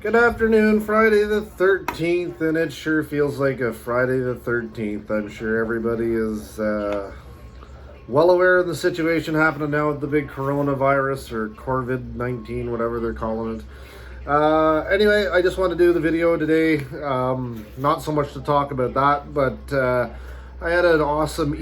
Good afternoon, Friday the 13th, and it sure feels like a Friday the 13th. I'm sure everybody is well aware of the situation happening now with the big coronavirus or COVID-19, whatever they're calling it. Anyway, I just want to do the video today. Not so much to talk about that, but I had an awesome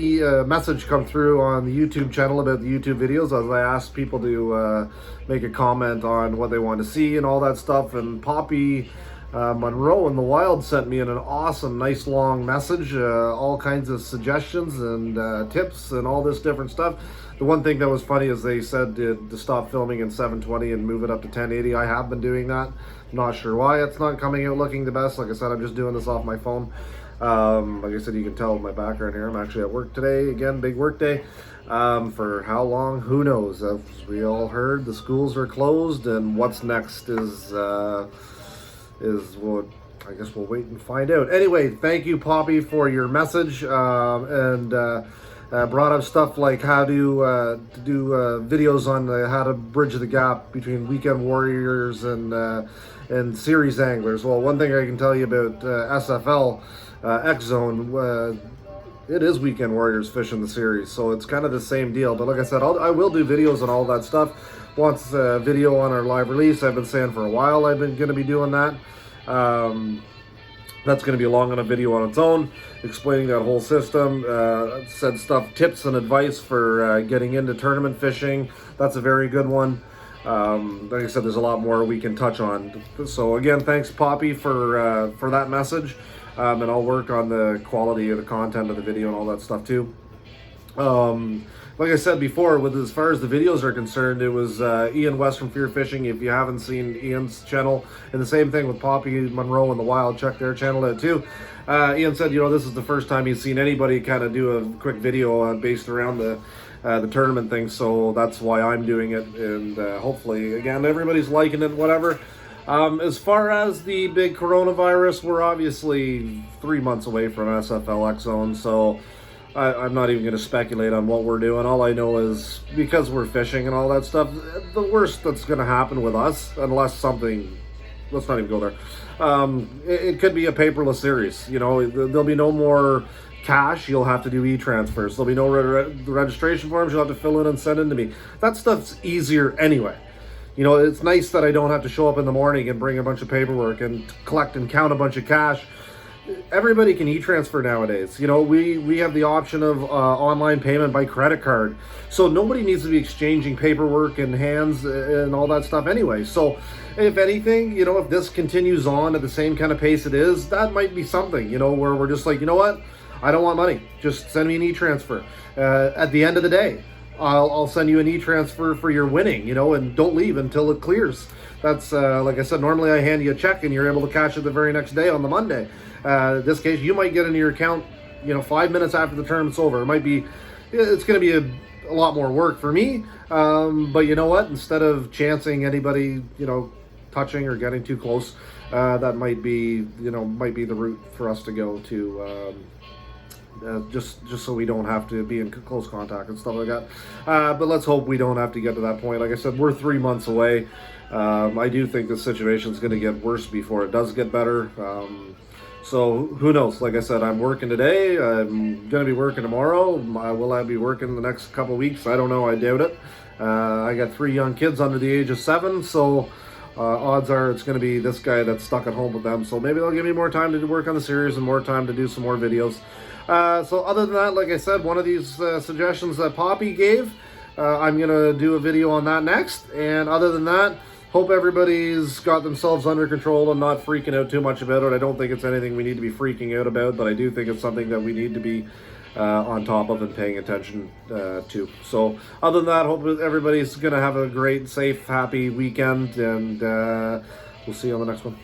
message come through on the YouTube channel about the YouTube videos as I asked people to make a comment on what they want to see and all that stuff. And Poppy Monroe in the Wild sent me an awesome, nice long message, all kinds of suggestions and tips and all this different stuff. The one thing that was funny is they said to stop filming in 720 and move it up to 1080. I have been doing that. I'm not sure why it's not coming out looking the best. Like I said, I'm just doing this off my phone. Like I said, you can tell my background here. I'm actually at work today. Again, big work day. For how long? Who knows? As we all heard, the schools are closed, and what's next is what I guess we'll wait and find out. Anyway, thank you, Poppy, for your message, and brought up stuff like how to do videos on how to bridge the gap between weekend warriors and series anglers. Well, one thing I can tell you about SFL X Zone, it is weekend warriors fishing the series, so it's kind of the same deal. But like I said, I will do videos on all that stuff. Once video on our live release, I've been saying for a while I've been going to be doing that. That's going to be a long enough video on its own, explaining that whole system. Said stuff, tips and advice for getting into tournament fishing. That's a very good one. Like I said, there's a lot more we can touch on. So again, thanks, Poppy, for that message. And I'll work on the quality of the content of the video and all that stuff too. Like I said before, with as far as the videos are concerned, it was Ian West from Fear Fishing. If you haven't seen Ian's channel, and the same thing with Poppy Monroe in the Wild, check their channel out too. Ian said, you know, this is the first time he's seen anybody kind of do a quick video based around the tournament thing, so that's why I'm doing it, and hopefully, again, everybody's liking it, whatever. As far as the big coronavirus, we're obviously 3 months away from SFL X Zone, so I'm not even going to speculate on what we're doing. All I know is, because we're fishing and all that stuff, the worst that's going to happen with us, unless something, let's not even go there, it could be a paperless series. You know, there'll be no more cash. You'll have to do e-transfers. There'll be no registration forms you'll have to fill in and send in to me. That stuff's easier anyway. You know, it's nice that I don't have to show up in the morning and bring a bunch of paperwork and collect and count a bunch of cash. Everybody can e-transfer nowadays. You know, we have the option of online payment by credit card. So nobody needs to be exchanging paperwork and hands and all that stuff anyway. So if anything, you know, if this continues on at the same kind of pace it is, that might be something, you know, where we're just like, you know what? I don't want money. Just send me an e-transfer. At the end of the day, I'll send you an e-transfer for your winning, you know, and don't leave until it clears. That's, like I said, normally I hand you a check and you're able to cash it the very next day on the Monday. In this case, you might get into your account, you know, 5 minutes after the tournament's over. It might be, it's going to be a lot more work for me. But you know what? Instead of chancing anybody, you know, touching or getting too close, that might be, you know, might be the route for us to go to, just so we don't have to be in close contact and stuff like that. But let's hope we don't have to get to that point. Like I said, we're 3 months away. I do think the situation is going to get worse before it does get better. So who knows? Like I said, I'm working today. I'm going to be working tomorrow. Will I be working the next couple of weeks? I don't know. I doubt it. I got 3 young kids under the age of 7, so odds are it's going to be this guy that's stuck at home with them. So maybe they'll give me more time to work on the series and more time to do some more videos. So other than that, like I said, one of these suggestions that Poppy gave, I'm going to do a video on that next. And other than that, hope everybody's got themselves under control and not freaking out too much about it. I don't think it's anything we need to be freaking out about, but I do think it's something that we need to be on top of and paying attention to. So other than that, hope everybody's going to have a great, safe, happy weekend, and we'll see you on the next one.